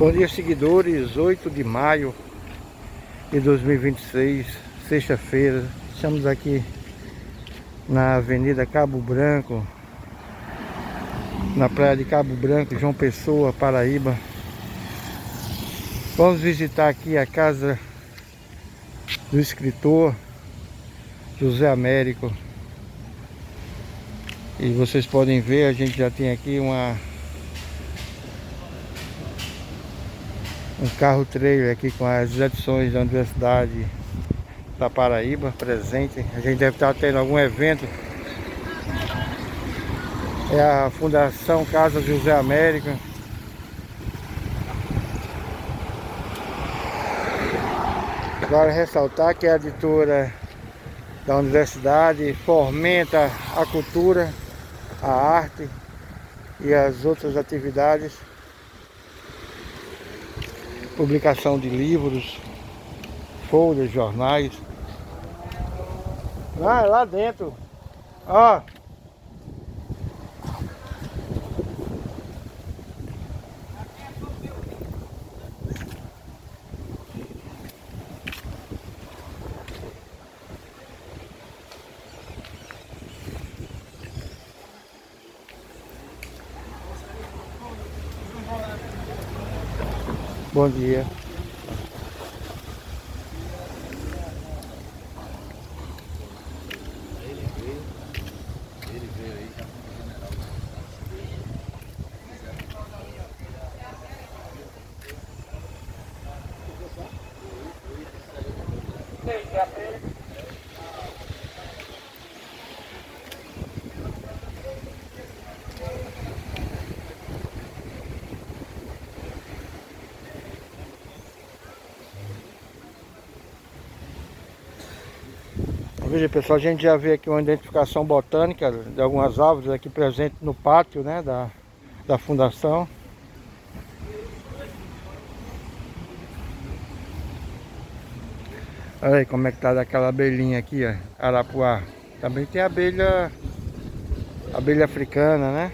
Bom dia, seguidores. 8 de maio de 2026, sexta-feira. Estamos aqui na Avenida Cabo Branco, na praia de Cabo Branco, João Pessoa, Paraíba. Vamos visitar aqui a casa do escritor José Américo. E vocês podem ver, a gente já tem aqui um carro trailer aqui com as edições da Universidade da Paraíba presente. A gente deve estar tendo algum evento. É a Fundação Casa José Américo. Agora ressaltar que a editora da universidade fomenta a cultura, a arte e as outras atividades. Publicação de livros, folders, jornais. Ah, é lá dentro. Ó. Bom dia. Ele veio aí já com o general. Veja, pessoal, a gente já vê aqui uma identificação botânica de algumas árvores aqui presentes no pátio, né, da fundação. Olha aí como é que tá daquela abelhinha aqui, ó, arapuá. Também tem abelha africana, né?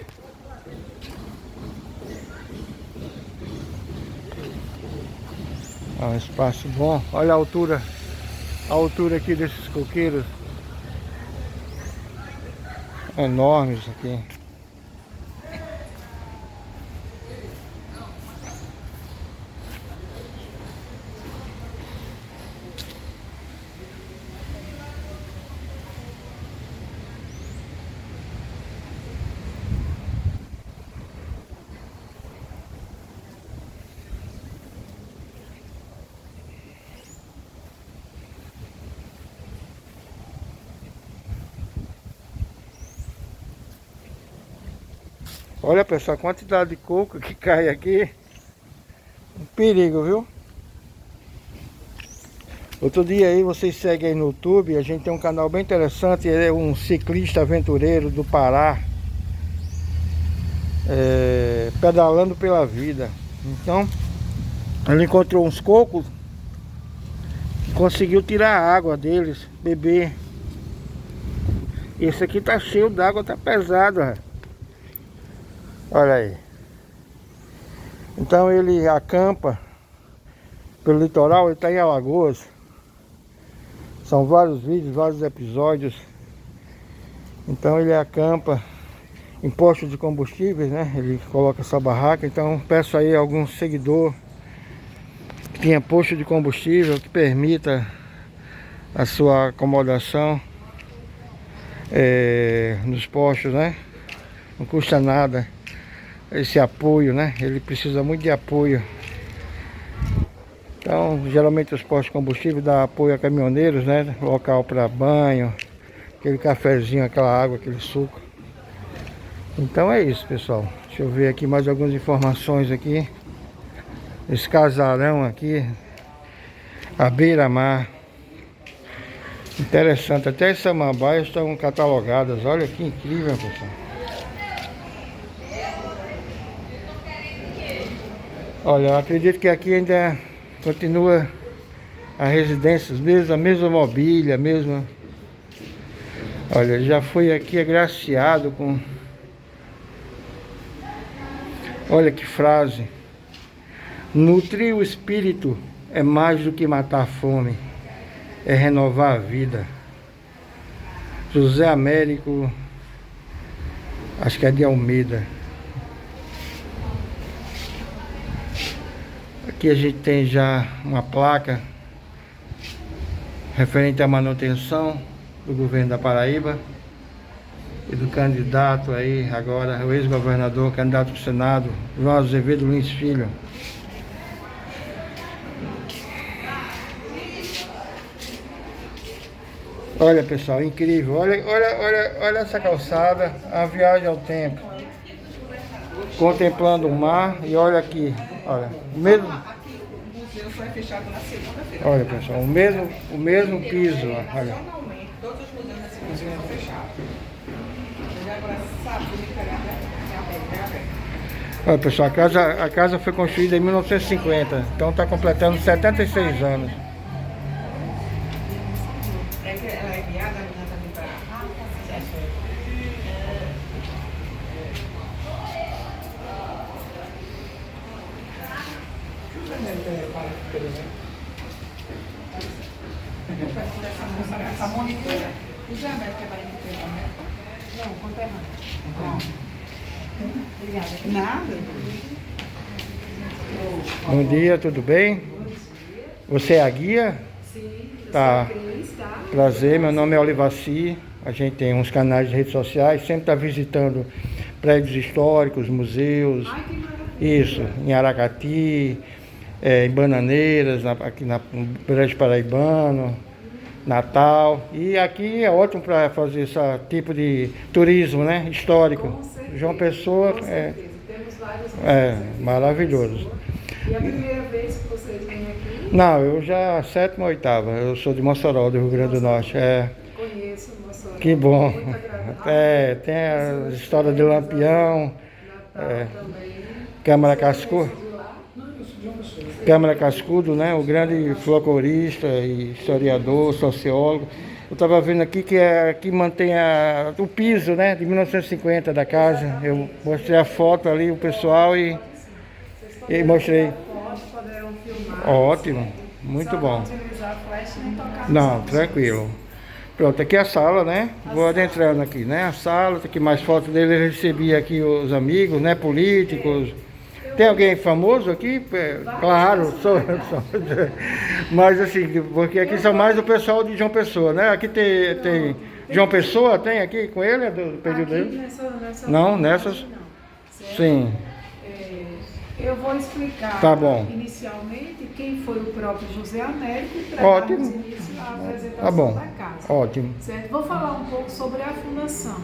Um espaço bom. Olha a altura aqui desses coqueiros enormes aqui. Olha, pessoal, a quantidade de coco que cai aqui. Um perigo, viu? Outro dia aí, vocês seguem aí no YouTube, a gente tem um canal bem interessante. Ele é um ciclista aventureiro do Pará, pedalando pela vida. Então, ele encontrou uns cocos, conseguiu tirar a água deles, beber. Esse aqui tá cheio d'água, tá pesado, ó. Olha aí. Então ele acampa pelo litoral, ele está em Alagoas. São vários vídeos, vários episódios. Então ele acampa em postos de combustíveis, né? Ele coloca essa barraca. Então peço aí a algum seguidor que tenha posto de combustível que permita a sua acomodação nos postos, né? Não custa nada esse apoio, né? Ele precisa muito de apoio. Então, geralmente os postos de combustível dão apoio a caminhoneiros, né? Local para banho, aquele cafezinho, aquela água, aquele suco. Então é isso, pessoal. Deixa eu ver aqui mais algumas informações aqui. Esse casarão aqui, a beira-mar. Interessante, até as samambaias estão catalogadas. Olha que incrível, pessoal. Olha, eu acredito que aqui ainda continua a residência, a mesma mobília, a mesma... Olha, já foi aqui agraciado com... Olha que frase. Nutrir o espírito é mais do que matar a fome, é renovar a vida. José Américo, acho que é de Almeida. Aqui a gente tem já uma placa referente à manutenção do governo da Paraíba e do candidato aí agora, o ex-governador, candidato ao Senado, João Azevedo Lins Filho. Olha, pessoal, incrível. Olha essa calçada, a viagem ao tempo. Contemplando o mar e olha aqui, olha, o mesmo. Olha, pessoal, o mesmo piso, olha. Todos os museus da segunda estão fechados. Agora sábado, Olha, pessoal, a casa foi construída em 1950, então está completando 76 anos. Ela é guiada, a menina também para. A monitora. O Zé Américo é parente do também? Não, conterrâneo. Obrigada. Nada. Bom dia, tudo bem? Você é a guia? Sim, Tá. Cris, tá? Prazer, meu nome é Olivaci. A gente tem uns canais de redes sociais, sempre está visitando prédios históricos, museus. Ai, que maravilha. Isso, em Aracati, em Bananeiras, aqui no Brejo Paraibano, Natal. E aqui é ótimo para fazer esse tipo de turismo, né? Histórico. Com certeza. João Pessoa Com certeza. Temos vários maravilhoso. E a primeira vez que vocês vêm aqui? Não, eu já 7ª ou 8ª. Eu sou de Mossoró, do Rio Grande do Norte. Conheço Mossoró. Que bom. Muito agradável. Tem a história de Lampião, Natal também. Câmara Cascudo. De lá? Câmara Cascudo, né? O grande folclorista e historiador, sociólogo. Eu estava vendo aqui que mantém o piso, né? De 1950 da casa. Eu mostrei a foto ali, o pessoal, e mostrei. Poderão filmar. Ótimo, muito bom. Não utilizar flash nem tocar. Não, tranquilo. Pronto, aqui é a sala, né? Vou adentrando aqui, né? A sala, tem aqui mais fotos dele. Eu recebi aqui os amigos, né? Políticos. Tem alguém famoso aqui? Claro, sou. Mas assim, porque aqui são mais o pessoal de João Pessoa, né? Aqui tem João Pessoa, tem aqui com ele, do período dele? Nessa Não, nessas? não, certo? Sim, Eu vou explicar Tá bom. inicialmente quem foi o próprio José Américo para Ótimo. darmos início à apresentação Tá bom. da casa. Ótimo. Certo? Vou falar um pouco sobre a fundação.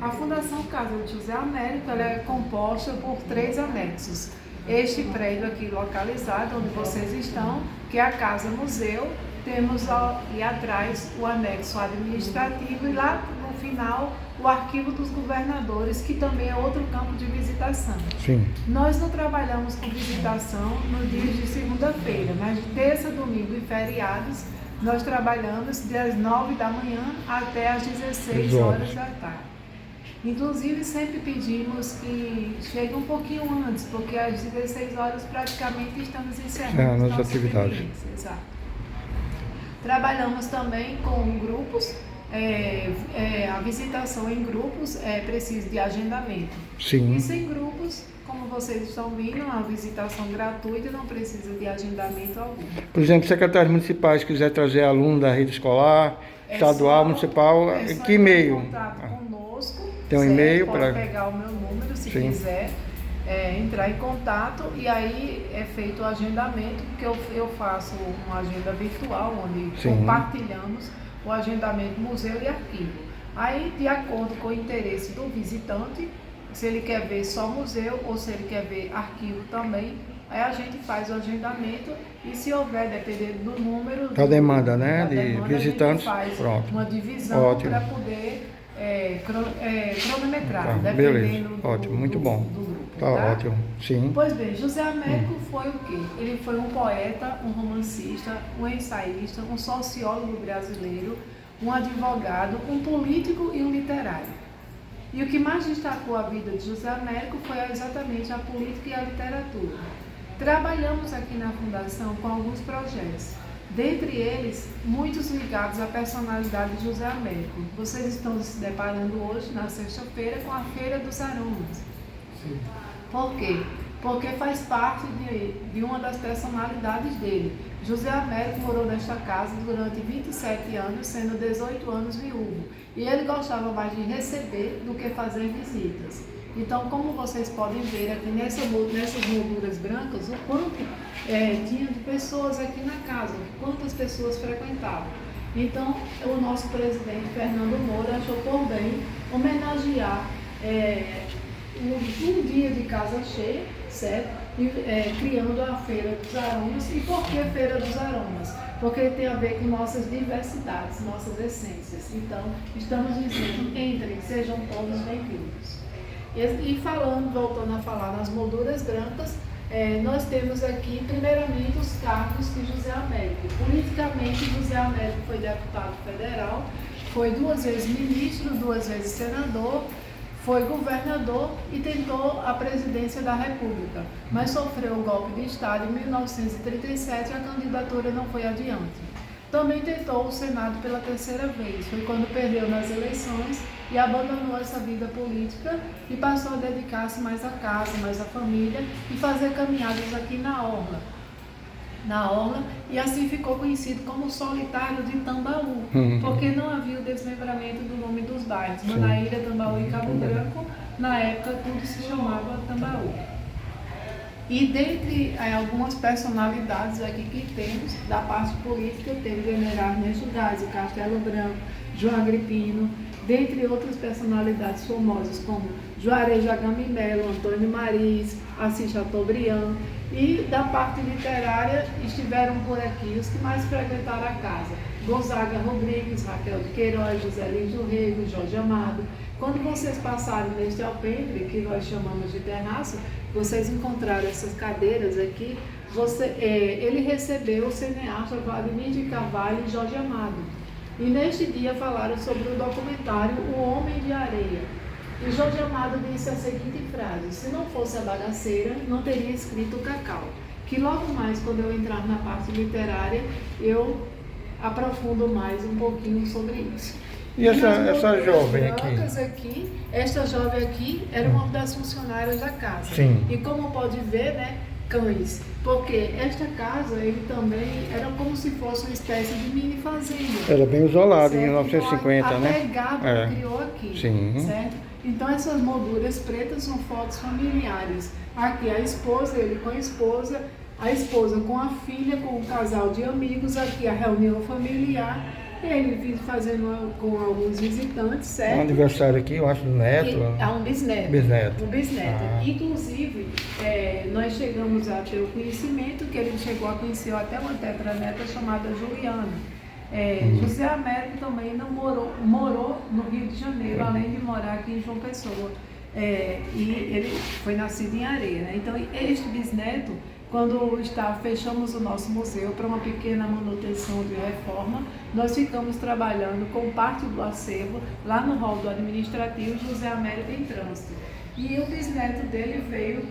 A Fundação Casa de José Américo ela é composta por 3 anexos. Este prédio aqui localizado, onde vocês estão, que é a Casa Museu, temos ali atrás o anexo administrativo e lá no final o Arquivo dos Governadores, que também é outro campo de visitação. Sim. Nós não trabalhamos com visitação nos dias de segunda-feira, mas de terça, domingo e feriados nós trabalhamos das 9 da manhã até as 16 horas da tarde. Inclusive sempre pedimos que chegue um pouquinho antes, porque às 16 horas praticamente estamos encerrando as atividades. Exato. Trabalhamos também com grupos. A visitação em grupos precisa de agendamento. Sim. E sem grupos, como vocês estão vendo, a visitação gratuita não precisa de agendamento algum. Por exemplo, secretários municipais quiser trazer aluno da rede escolar, estadual, municipal, que e-mail? Contato conosco. Tem um e-mail pode para pegar o meu número se Sim. quiser. Entrar em contato e aí é feito o agendamento, porque eu faço uma agenda virtual, onde Sim. compartilhamos o agendamento museu e arquivo. Aí, de acordo com o interesse do visitante, se ele quer ver só museu ou se ele quer ver arquivo também, aí a gente faz o agendamento e se houver, dependendo do número... Da demanda, né? Da De demanda, visitantes, a gente faz pronto. uma divisão Ótimo. para poder cronometrar, Tá, dependendo beleza. do, Ótimo, muito do, bom. do grupo. Tá ótimo. Sim. Pois bem, José Américo foi o quê? Ele foi um poeta, um romancista, um ensaísta, um sociólogo brasileiro, um advogado, um político e um literário. E o que mais destacou a vida de José Américo foi exatamente a política e a literatura. Trabalhamos aqui na Fundação com alguns projetos, dentre eles, muitos ligados à personalidade de José Américo. Vocês estão se deparando hoje, na sexta-feira, com a Feira dos Aromas. Sim. Por quê? Porque faz parte de uma das personalidades dele. José Américo morou nesta casa durante 27 anos, sendo 18 anos viúvo. E ele gostava mais de receber do que fazer visitas. Então, como vocês podem ver aqui nessas molduras brancas, o quanto tinha de pessoas aqui na casa, quantas pessoas frequentavam. Então, o nosso presidente, Fernando Moura, achou por bem homenagear um dia de casa cheia, certo? Criando a Feira dos Aromas. E por que Feira dos Aromas? Porque tem a ver com nossas diversidades, nossas essências. Então, estamos dizendo, entrem, sejam todos bem-vindos. E falando, voltando a falar nas molduras brancas, nós temos aqui, primeiramente, os cargos de José Américo. Politicamente, José Américo foi deputado federal, foi 2 vezes ministro, 2 vezes senador, foi governador e tentou a presidência da República, mas sofreu um golpe de Estado em 1937 e a candidatura não foi adiante. Também tentou o Senado pela 3ª vez, foi quando perdeu nas eleições e abandonou essa vida política e passou a dedicar-se mais à casa, mais à família e fazer caminhadas aqui na Orla, e assim ficou conhecido como o Solitário de Tambaú, porque não havia o desmembramento do nome dos bairros, Manaíra, Tambaú e Cabo Branco, na época tudo se chamava Tambaú. E dentre algumas personalidades aqui que temos, da parte política, temos o General Ernesto Gás, Castelo Branco, João Agripino, dentre outras personalidades famosas como Juarez Agamimelo, Antônio Mariz, Assis Chateaubriand. E da parte literária estiveram por aqui os que mais frequentaram a casa: Gonzaga Rodrigues, Raquel de Queiroz, José Lins do Rego, Jorge Amado. Quando vocês passarem neste alpendre, que nós chamamos de terraço, vocês encontraram essas cadeiras aqui, ele recebeu o cineasta Vladimir de Carvalho e Jorge Amado. E neste dia falaram sobre o documentário O Homem de Areia. E Jorge Amado disse a seguinte frase: se não fosse a bagaceira, não teria escrito o Cacau. Que logo mais, quando eu entrar na parte literária, eu aprofundo mais um pouquinho sobre isso. E essa jovem aqui? Esta jovem aqui era uma das funcionárias da casa. Sim. E como pode ver, né, cães. Porque esta casa, ele também era como se fosse uma espécie de mini fazenda. Era bem isolado, certo? em 1950, então, né? Até gato criou aqui, Sim. certo? Então essas molduras pretas são fotos familiares. Aqui a esposa, ele com a esposa com a filha, com um casal de amigos, aqui a reunião familiar, ele fazendo com alguns visitantes, certo? Um aniversário aqui, eu acho, do neto. Um bisneto. Bisneto. Um bisneto. Ah. Inclusive, nós chegamos a ter o conhecimento que ele chegou a conhecer até uma tetraneta chamada Juliana. José Américo também não morou no Rio de Janeiro, além de morar aqui em João Pessoa. E ele foi nascido em Areia, né? Então, este bisneto, quando fechamos o nosso museu para uma pequena manutenção de reforma, nós ficamos trabalhando com parte do acervo lá no hall do administrativo José Américo em Trânsito. E o bisneto dele veio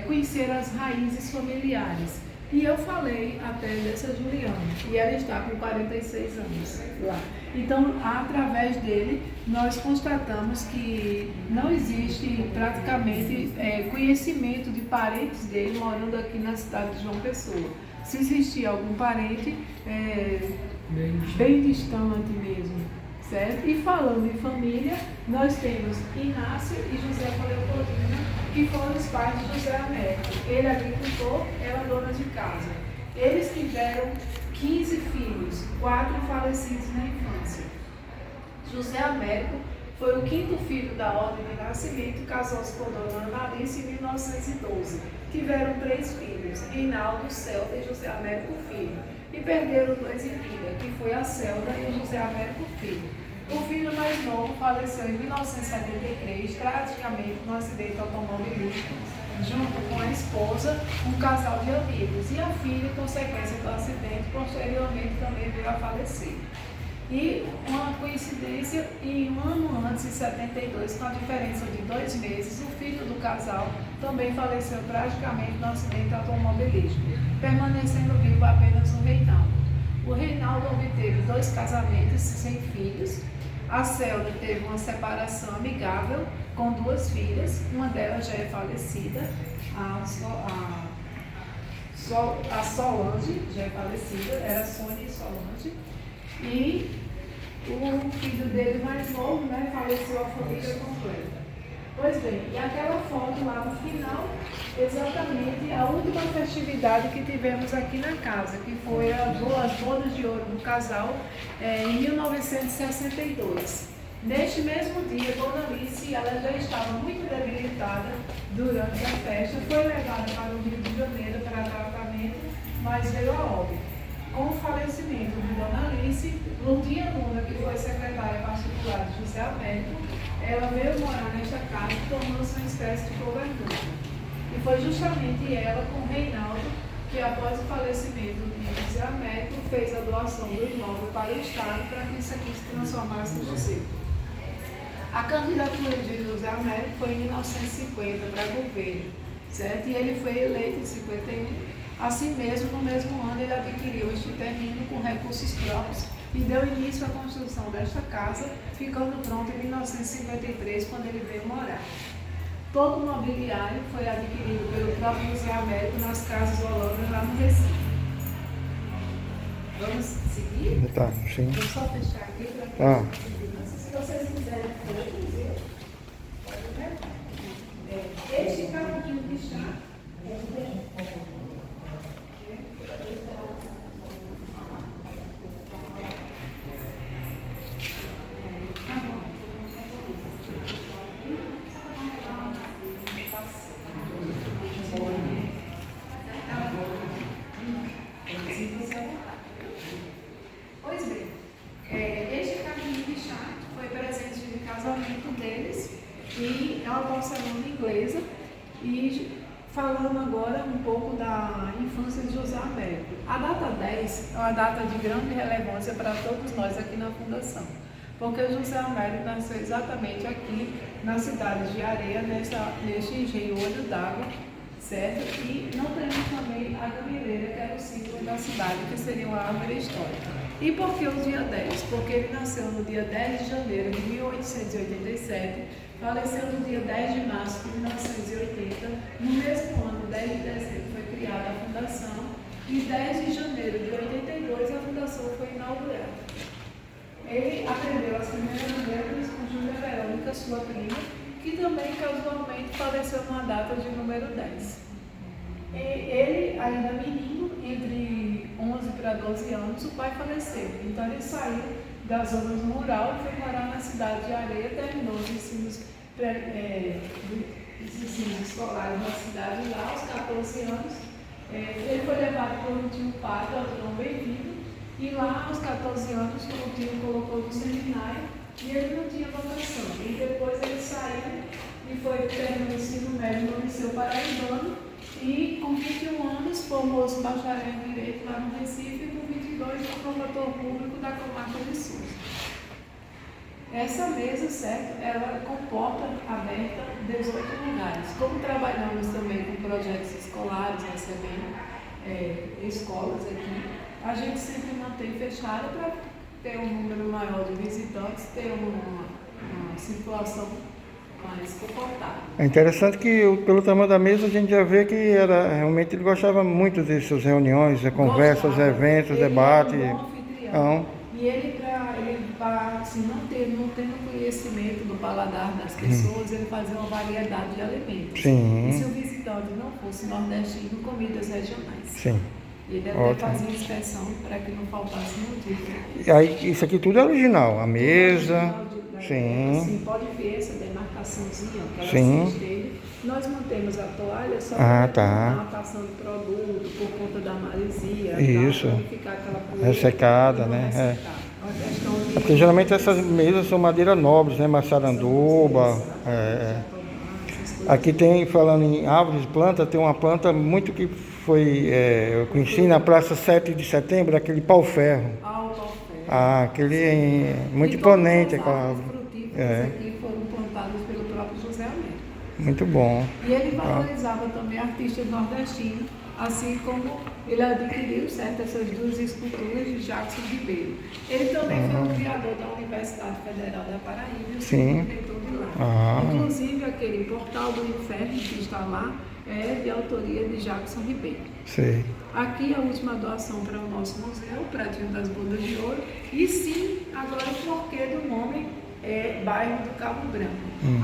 conhecer as raízes familiares. E eu falei até dessa Juliana, e ela está com 46 anos lá. Então, através dele, nós constatamos que não existe praticamente conhecimento de parentes dele morando aqui na cidade de João Pessoa. Se existir algum parente, bem distante mesmo, certo? E falando em família, nós temos Inácio e Josefa Leopoldina, que foram os pais de José Américo. Ele agricultor, ela dona de casa. Eles tiveram 15 filhos, 4 falecidos na infância. José Américo foi o 5º filho da ordem de nascimento, casou-se com Dona Analice em 1912. Tiveram 3 filhos, Reinaldo, Celda e José Américo Filho. E perderam 2 em vida, que foi a Celda e o José Américo Filho. O filho mais novo faleceu em 1973, tragicamente num acidente automobilístico, junto com a esposa, um casal de amigos. E a filha, em consequência do acidente, posteriormente também veio a falecer. E uma coincidência, em um ano antes, em 72, com a diferença de 2 meses, o filho do casal também faleceu tragicamente no acidente automobilístico, permanecendo vivo apenas o Reinaldo. O Reinaldo obteve 2 casamentos sem filhos. A Celda teve uma separação amigável com 2 filhas, uma delas já é falecida, a Solange já é falecida, era Sônia e Solange, e o filho dele mais novo, né, faleceu a família completa. Pois bem, e aquela foto lá no final, exatamente a última festividade que tivemos aqui na casa, que foi as bodas de ouro do casal em 1962. Neste mesmo dia, Dona Alice, ela já estava muito debilitada durante a festa, foi levada para o Rio de Janeiro para tratamento, mas veio a óbito. Com o falecimento de Dona Alice, Lourdinha Luna, que foi secretária particular de José Américo, ela veio morar nesta casa e tornou-se uma espécie de governanta. E foi justamente ela, com o Reinaldo, que após o falecimento de José Américo, fez a doação do imóvel para o Estado para que isso aqui se transformasse no museu. A candidatura de José Américo foi em 1950 para governo, certo? E ele foi eleito em 51. Assim mesmo, no mesmo ano, ele adquiriu este terreno com recursos próprios e deu início à construção desta casa, ficando pronta em 1953, quando ele veio morar. Todo o mobiliário foi adquirido pelo próprio José Américo nas casas Holanda, lá no Recife. Vamos seguir? Tá, sim. Vou só fechar aqui para que se vocês quiserem ver, pode ver. Este caminho de chá Pois bem, este caminho de chá foi presente de casamento deles e é uma porcelana inglesa. E falando agora um pouco da infância de José Américo. A data 10 é uma data de grande relevância para todos nós aqui na Fundação, porque José Américo nasceu exatamente aqui na cidade de Areia, neste engenho Olho d'Água, certo? E não temos também a gamileira, que era o símbolo da cidade, que seria uma árvore histórica. E por que o dia 10? Porque ele nasceu no dia 10 de janeiro de 1887, faleceu no dia 10 de março de 1980, no mesmo ano, 10 de dezembro, foi criada a Fundação, e 10 de janeiro de 82 a Fundação foi inaugurada. Ele aprendeu as primeiras letras com Júlia Verônica, sua prima, que também casualmente faleceu numa data de número 10. E ele, ainda menino, entre 11 para 12 anos, o pai faleceu. Então ele saiu da zona rural e foi morar na cidade de Areia, terminou os ensinos escolares na cidade lá, aos 14 anos. Ele foi levado por um tio padre, ao João Bem-vindo, e lá, aos 14 anos, o tio colocou no seminário e ele não tinha vocação. E depois ele saiu e foi terminar o ensino médio no Liceu Paraibano e, com 21 anos, formou-se bacharel em Direito lá no Recife e, com 22, foi promotor público da comarca de Sousa. Essa mesa, certo, ela comporta aberta 18 lugares. Como trabalhamos também com projetos escolares, recebendo escolas aqui, a gente sempre mantém fechada para ter um número maior de visitantes, ter uma situação mais confortável. É interessante que, pelo tamanho da mesa, a gente já vê que realmente ele gostava muito dessas reuniões, conversas, eventos, debates. Ele é um bom anfitrião. E ele, para assim, não tendo conhecimento do paladar das pessoas, ele fazia uma variedade de alimentos. Sim. E se o visitante não fosse nordestino, comidas regionais. Sim. Ele até fazia inspeção para que não faltasse nenhum tipo. Aí, isso aqui tudo é original, a mesa. Sim. Assim, pode ver essa demarcaçãozinha, aquela Sim. dele. Nós mantemos a toalha só tá. passando produto por conta da maresia. Isso. Para ficar aquela poeira. Ressecada, né? Porque geralmente essas mesas são madeira nobres, né? Massaranduba. Aqui tem, falando em árvores, planta, tem uma planta muito que foi, eu conheci na Praça 7 de Setembro, aquele pau-ferro. O pau-ferro. Ah, aquele é muito E todas imponente, as aquela árvores árvore. frutíferas aqui foram plantadas pelo próprio José Américo. Muito bom. E ele valorizava também artistas nordestinos, assim como ele adquiriu essas duas esculturas de Jackson Ribeiro. Ele também foi o criador da Universidade Federal da Paraíba e o segundo reitor de lá. Inclusive, aquele Portal do Inferno que está lá é de autoria de Jackson Ribeiro. Sei. Aqui a última doação para o nosso museu, o Pratinho das Bodas de Ouro. E sim, agora o porquê do nome é bairro do Cabo Branco,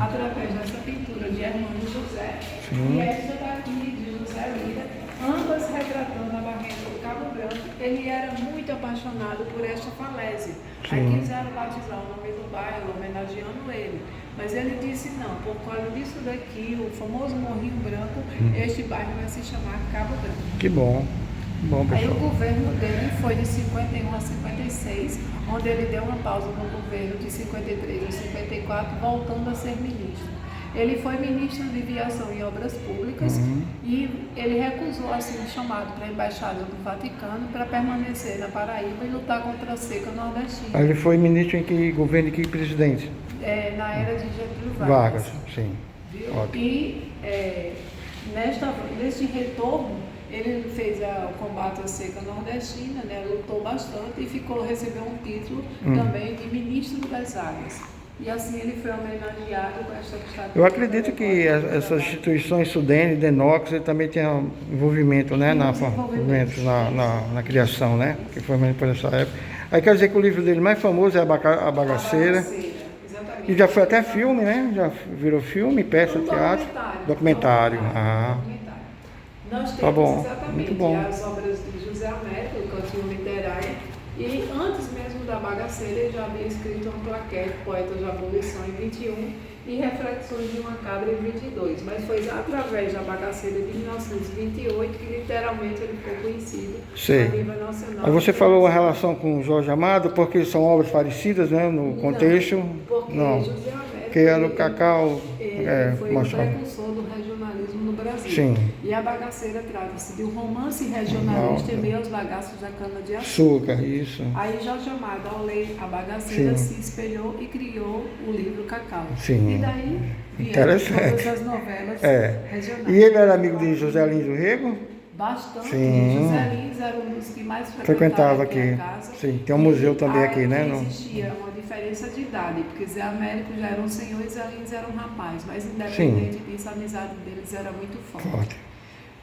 através dessa pintura de Hermano José e essa daqui de José Lira, ambas retratando a barreira do Cabo Branco. Ele era muito apaixonado por esta falésia. Aí quiseram batizar o nome do bairro, homenageando ele. Mas ele disse não, por causa disso daqui, o famoso Morrinho Branco, este bairro vai se chamar Cabo Branco. Que bom. Bom, Aí o pessoal. governo dele foi de 51 a 56, onde ele deu uma pausa no governo de 53 a 54, voltando a ser ministro. Ele foi ministro de Viação e Obras Públicas e ele recusou assim o chamado para a Embaixada do Vaticano para permanecer na Paraíba e lutar contra a seca nordestina. Ele foi ministro em que governo e que presidente? Na era de Getúlio Vargas, sim. Viu? Ótimo. E neste retorno, ele fez o combate à seca nordestina, né, lutou bastante e recebeu um título também de ministro das águas. E assim ele foi homenageado com esta estátua. Eu acredito que essas instituições Sudene, Denox, ele também tinha envolvimento, né, na criação, né, que foi mais por essa época. Aí quer dizer que o livro dele mais famoso é A Bagaceira. Exatamente. E já foi até filme, né? Já virou filme, peça, teatro. Documentário. Nós temos Tá bom. exatamente Muito bom. as obras de José Américo, o Cantinho Literário, e antes mesmo da Bagaceira ele já havia escrito uma plaquete, Poetas da Abolição em 21 e Reflexões de uma Cabra em 22, mas foi através da Bagaceira de 1928 que literalmente ele ficou conhecido a nível nacional. Aí você falou a relação com o Jorge Amado, porque são obras parecidas, né, no contexto? Porque Não. José Américo, Que no Cacau foi o precursor do regionalismo no Brasil. Sim. E a Bagaceira trata-se de um romance regionalista em meio aos bagaços da cana-de-açúcar. Isso. Aí Jorge Amado, ao ler a Bagaceira, se espelhou e criou o livro Cacau. Sim. E daí vieram todas as novelas regionais. E ele era amigo de José Lins do Rego? Bastante. Sim. José Lins era um dos que mais Frequentava aqui aqui. a casa. Sim, tem um museu também aqui, né? Não existia uma diferença de idade, porque Zé Américo já era um senhor e Zé Lins era um rapaz, mas independente disso, a amizade deles era muito forte.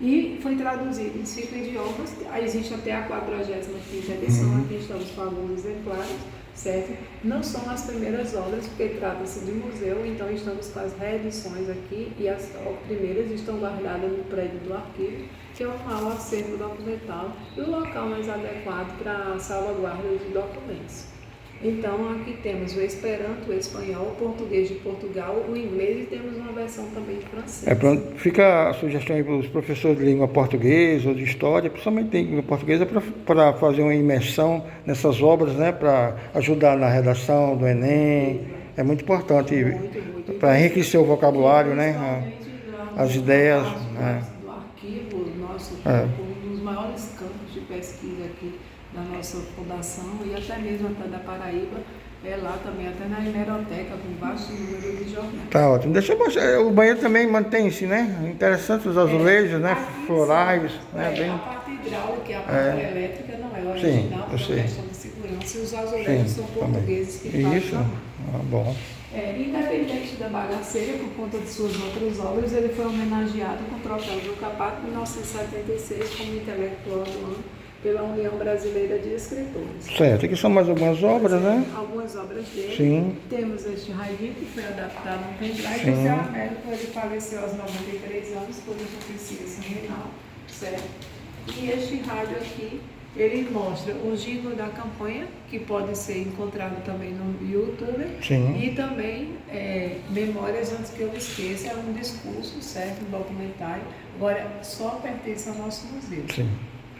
E foi traduzido em 5 idiomas, existe até a 45ª edição, aqui estamos com alguns exemplares, certo? Não são as primeiras obras, porque trata-se de museu, então estamos com as reedições aqui, e as primeiras estão guardadas no prédio do arquivo, que é um maior acervo documental e o local mais adequado para a salvaguarda de documentos. Então, aqui temos o Esperanto, o espanhol, o português de Portugal, o inglês e temos uma versão também de francês. Pronto. Fica a sugestão aí para os professores de língua portuguesa ou de história, principalmente de língua portuguesa, para fazer uma imersão nessas obras, né, para ajudar na redação do Enem. É muito importante para enriquecer o vocabulário, né, as ideias. Do arquivo, nosso campo, um dos maiores campos de pesquisa aqui da nossa fundação e até mesmo até da Paraíba, lá também, até na hemeroteca, com vasto número de jornais. Tá ótimo. Deixa eu mostrar, o banheiro também mantém-se, né? Interessante os azulejos, né? Florais, né? Bem... A parte hidráulica e a parte elétrica não é original, por questão de segurança, e os azulejos são portugueses que fazem. Isso? Bom. Independente da Bagaceira, por conta de suas outras obras, ele foi homenageado com o troféu Juca Pato em 1976 como intelectual do ano pela União Brasileira de Escritores. Certo, aqui são mais algumas obras, né? Algumas obras dele. Sim. Temos este Raivinho, que foi adaptado no pendrive. José Américo, ele faleceu aos 93 anos por insuficiência renal, certo? E este rádio aqui, ele mostra o jingle da campanha, que pode ser encontrado também no YouTube. Sim. E também Memórias Antes que Eu Me Esqueça, é um discurso, certo? Um documentário. Agora, só pertence ao nosso museu. Sim.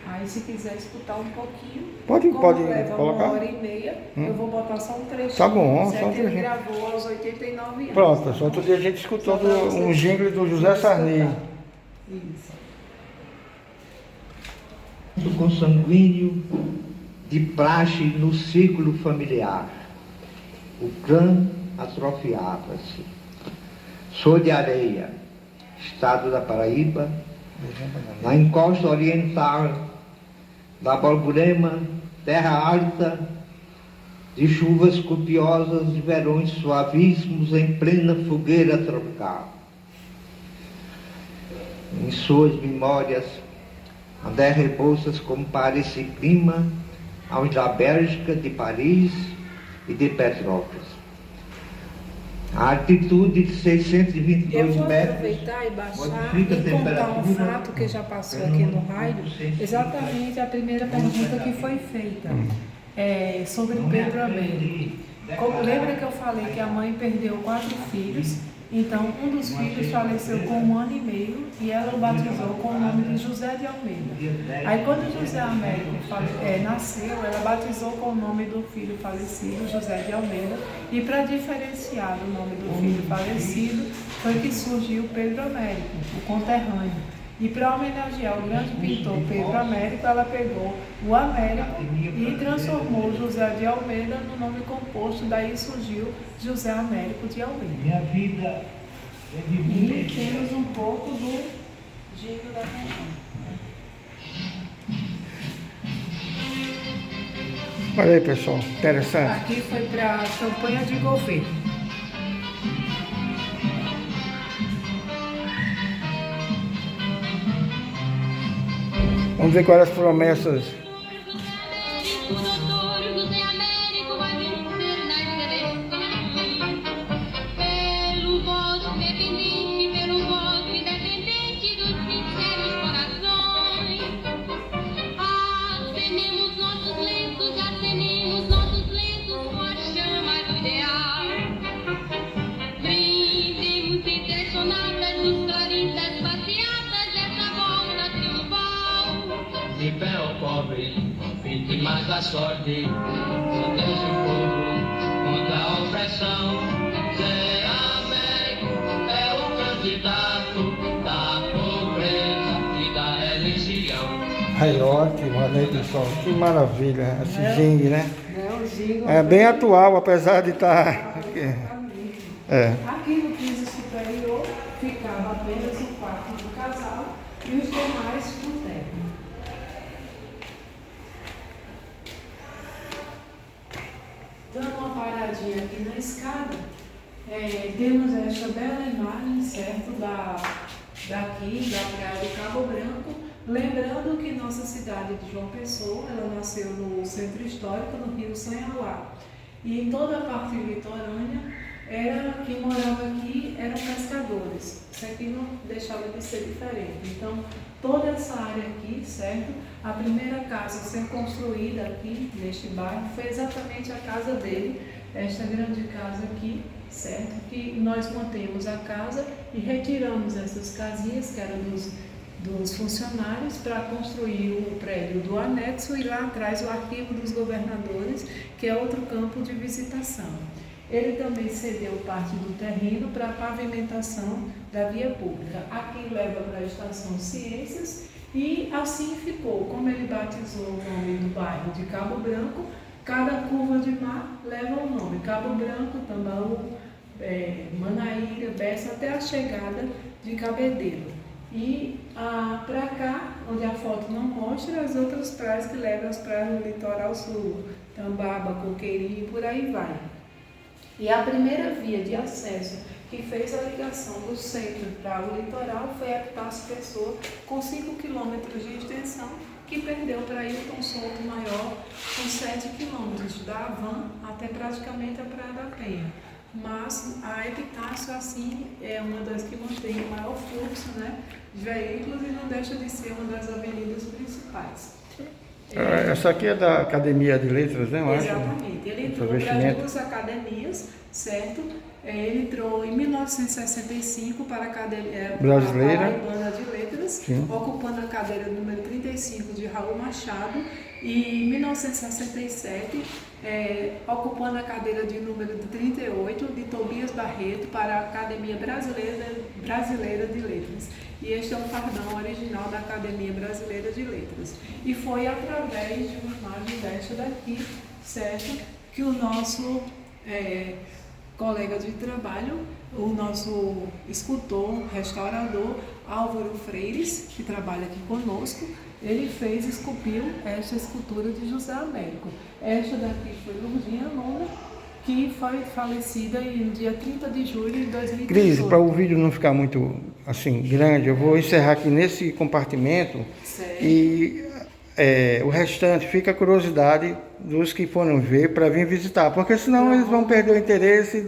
Aí, se quiser escutar um pouquinho, pode leva colocar. 1h30, eu vou botar só um trechinho. Tá bom, certo? só um trechinho. Ele gravou aos 89 anos. Pronto, pessoal. Outro dia a gente escutou um jingle do José Sarney. Isso. Do consanguíneo de praxe no círculo familiar. O clã atrofiava-se. Sou de Areia, estado da Paraíba, na encosta oriental da Borborema, terra alta, de chuvas copiosas e verões suavíssimos em plena fogueira tropical. Em suas memórias, André Rebouças compara esse clima aos da Bélgica, de Paris e de Petrópolis. A altitude de 622 metros... Eu vou aproveitar e baixar e contar um fato que já passou aqui no rádio, exatamente a primeira pergunta que foi feita, sobre Pedro Américo. Lembra que eu falei que a mãe perdeu 4 filhos? Então, um dos filhos faleceu com 1 ano e meio e ela o batizou com o nome de José de Almeida. Aí, quando José Américo nasceu, ela batizou com o nome do filho falecido, José de Almeida, e para diferenciar do nome do filho falecido, foi que surgiu Pedro Américo, o conterrâneo. E para homenagear o grande pintor Pedro Américo, ela pegou o Américo e transformou José de Almeida no nome composto, daí surgiu José Américo de Almeida. Minha vida é de E temos um pouco do giro da campanha. Olha aí, pessoal, interessante. Aqui foi para a campanha de governo. Vamos ver quais as promessas. Pelo voto dependente, pelo voto independente dos sinceros corações. Acenemos nossos lenços com a chama do ideal. Brindemos entre sonatas dos clarins das passeatas dessa volta triunfal. De pé ao pobre, vítimas da sorte, protege o povo contra a opressão. Zé Américo é o candidato da pobreza e da religião. Aí, ótimo, olha aí, pessoal, que maravilha, esse jingle, né? O giro É bem atual, apesar de estar... Aqui no piso superior ficava apenas o quarto do casal e os demais no térreo. Dando uma paradinha aqui na escada, temos esta bela imagem, certo, daqui, da praia do Cabo Branco, lembrando que nossa cidade de João Pessoa, ela nasceu no centro histórico, no rio Sanharuá. E em toda a parte litorânea, quem morava aqui eram pescadores. Isso aqui não deixava de ser diferente. Então, toda essa área aqui, certo? A primeira casa a ser construída aqui, neste bairro, foi exatamente a casa dele, esta grande casa aqui, certo? Que nós mantemos a casa e retiramos essas casinhas, que eram dos funcionários, para construir o prédio do anexo e lá atrás o arquivo dos governadores, que é outro campo de visitação. Ele também cedeu parte do terreno para a pavimentação da via pública. Aqui leva para a Estação Ciências e assim ficou. Como ele batizou o nome do bairro de Cabo Branco, cada curva de mar leva um nome. Cabo Branco, Tambaú, Manaíra, Bessa, até a chegada de Cabedelo. E para cá, onde a foto não mostra, as outras praias que levam as praias do litoral sul, Tambaba, Coqueirinho e por aí vai. E a primeira via de acesso que fez a ligação do centro para o litoral foi a Epitácio Pessoa, com 5 quilômetros de extensão, que perdeu para Ailton Souto Maior, com 7 quilômetros, da Havan até praticamente a Praia da Penha. Mas a Epitácio, assim, é uma das que mantém o maior fluxo, né, de veículos e não deixa de ser uma das avenidas principais. Essa aqui é da Academia de Letras, né? Eu acho. Exatamente. Ele entrou para 2 academias, certo? Ele entrou em 1965 para a Academia Brasileira de Letras letras, Sim. ocupando a cadeira número 35 de Raul Machado, e em 1967, ocupando a cadeira de número 38 de Tobias Barreto para a Academia Brasileira de Letras. E este é um fardão original da Academia Brasileira de Letras. E foi através de uma imagem desta daqui, certo, que o nosso colega de trabalho, o nosso escultor, restaurador, Álvaro Freires, que trabalha aqui conosco, ele esculpiu esta escultura de José Américo. Esta daqui foi Lourdinha Luna, que foi falecida no dia 30 de julho de 2018. Cris, para o vídeo não ficar muito assim grande, eu vou encerrar aqui nesse compartimento. Certo. E o restante fica a curiosidade dos que foram ver para vir visitar, porque senão eles vão perder o interesse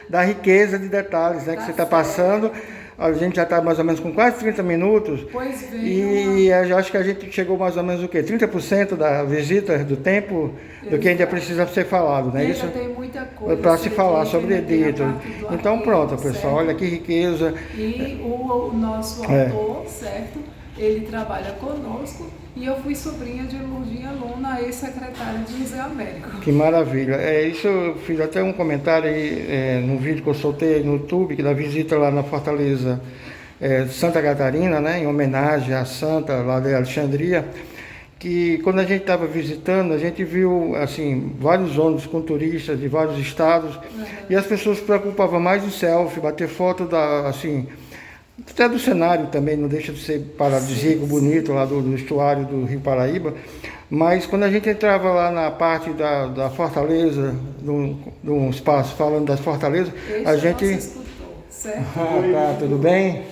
da riqueza de detalhes, né, que você está passando. A gente já está mais ou menos com quase 30 minutos. Pois bem. E eu acho que a gente chegou mais ou menos o quê? 30% da visita, do tempo, do que ainda precisa ser falado, né? Isso tem muita coisa para se falar sobre dentro. Então pronto, pessoal, olha que riqueza. E o nosso autor, certo? Ele trabalha conosco e eu fui sobrinha de Lourdinha Luna, ex-secretária de José Américo. Que maravilha. Isso eu fiz até um comentário aí no vídeo que eu soltei no YouTube, que da visita lá na Fortaleza Santa Catarina, né, em homenagem à Santa lá de Alexandria, que quando a gente estava visitando, a gente viu assim vários ônibus com turistas de vários estados, e as pessoas se preocupavam mais em selfie, bater foto até do cenário também, não deixa de ser paradisíaco, bonito lá do estuário do Rio Paraíba. Mas quando a gente entrava lá na parte da Fortaleza, num espaço falando das fortalezas, a gente... Certo? Tá, tudo bem?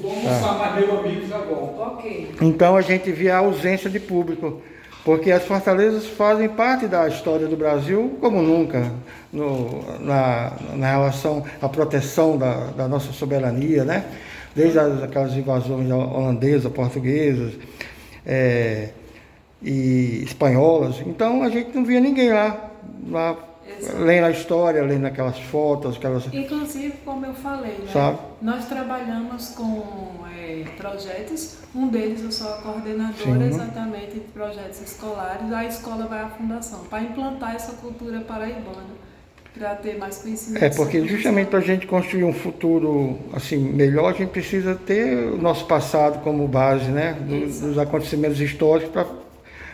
Vamos almoçar mais meu amigo, já volto. Ok. Então a gente via a ausência de público, porque as fortalezas fazem parte da história do Brasil como nunca, na relação à proteção da nossa soberania, né? Desde aquelas invasões holandesas, portuguesas e espanholas. Então a gente não via ninguém lá lendo a história, lendo aquelas fotos, Inclusive, como eu falei, né? Sabe? Nós trabalhamos com projetos, um deles eu sou a coordenadora exatamente de projetos escolares, a escola vai à fundação, para implantar essa cultura paraibana, para ter mais conhecimento. Porque justamente para a gente construir um futuro assim melhor, a gente precisa ter o nosso passado como base, né, dos acontecimentos históricos, para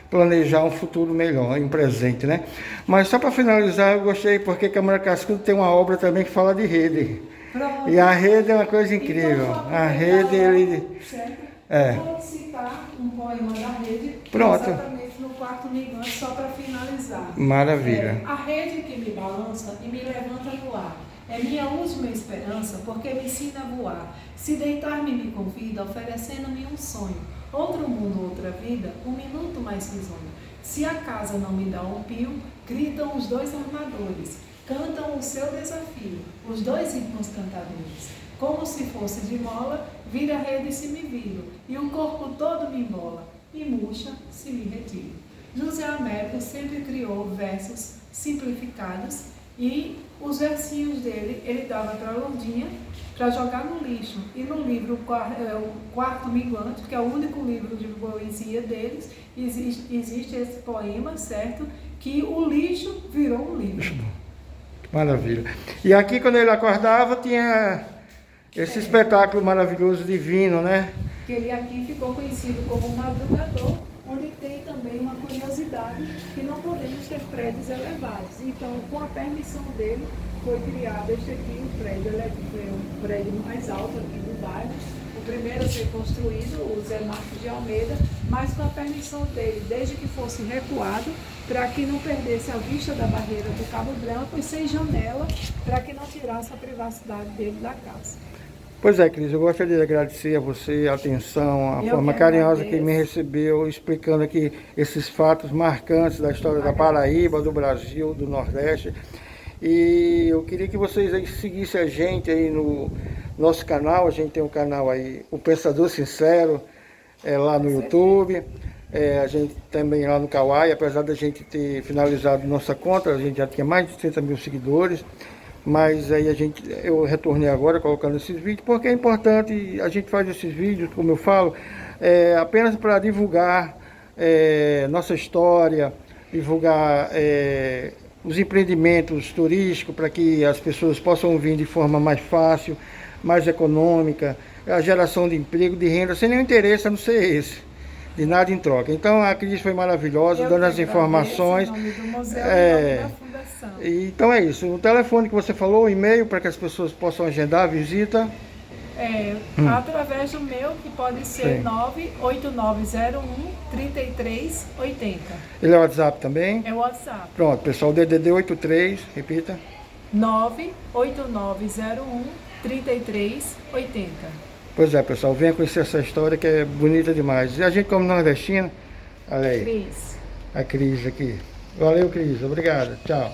planejar um futuro melhor, um presente, né? Mas só para finalizar, eu gostei porque Câmara Cascudo tem uma obra também que fala de rede. Pronto. E a rede é uma coisa incrível. Então, a rede, Eu vou citar um poema da rede, Pronto. exatamente no quarto migante, só para finalizar. Maravilha. A rede que me balança e me levanta no ar. É minha última esperança, porque me ensina a voar. Se deitar-me me convida, oferecendo-me um sonho. Outro mundo, outra vida, um minuto mais risonho. Se a casa não me dá um pio, gritam os dois armadores. Cantam o seu desafio, os dois irmãos cantadores. Como se fosse de mola, vira a rede se me viro, e o corpo todo me embola, e murcha se me retiro. José Américo sempre criou versos simplificados, e os versinhos dele, ele dava para a Lourdinha para jogar no lixo. E no livro O Quarto Minguante, que é o único livro de poesia deles, existe esse poema, certo? Que o lixo virou um livro. Maravilha. E aqui, quando ele acordava, tinha esse espetáculo maravilhoso, divino, né? Que ele aqui ficou conhecido como Madrugador, onde tem também uma curiosidade que não podemos ter prédios elevados. Então, com a permissão dele, foi criado este aqui, o prédio. Ele é o prédio mais alto aqui do bairro, o primeiro a ser construído, o Zé Marcos de Almeida, mas com a permissão dele, desde que fosse recuado, para que não perdesse a vista da barreira do Cabo Branco e sem janela, para que não tirasse a privacidade dele da casa. Pois é, Cris, eu gostaria de agradecer a você a atenção, a forma carinhosa que me recebeu, explicando aqui esses fatos marcantes da história da Paraíba, do Brasil, do Nordeste. E eu queria que vocês aí seguissem a gente aí no nosso canal. A gente tem um canal aí, O Pensador Sincero, lá no YouTube. A gente também lá no Kawaii, apesar da gente ter finalizado nossa conta, a gente já tinha mais de 30 mil seguidores. Mas aí eu retornei agora colocando esses vídeos, porque é importante, a gente faz esses vídeos, como eu falo, apenas para divulgar nossa história, divulgar os empreendimentos turísticos, para que as pessoas possam vir de forma mais fácil, mais econômica, a geração de emprego, de renda, sem nenhum interesse a não ser esse, de nada em troca. Então a Cris foi maravilhosa, dando as informações. Em nome do museu e em nome da fundação. Então é isso, o telefone que você falou, o e-mail para que as pessoas possam agendar a visita. Através do meu, que pode ser 98901-3380. Ele é o WhatsApp também? É o WhatsApp. Pronto, pessoal, DDD 83, repita. 98901-3380. Pois é, pessoal, venha conhecer essa história que é bonita demais. E a gente, como nordestina, olha aí, Cris. a Cris aqui. Valeu, Cris, obrigado, tchau.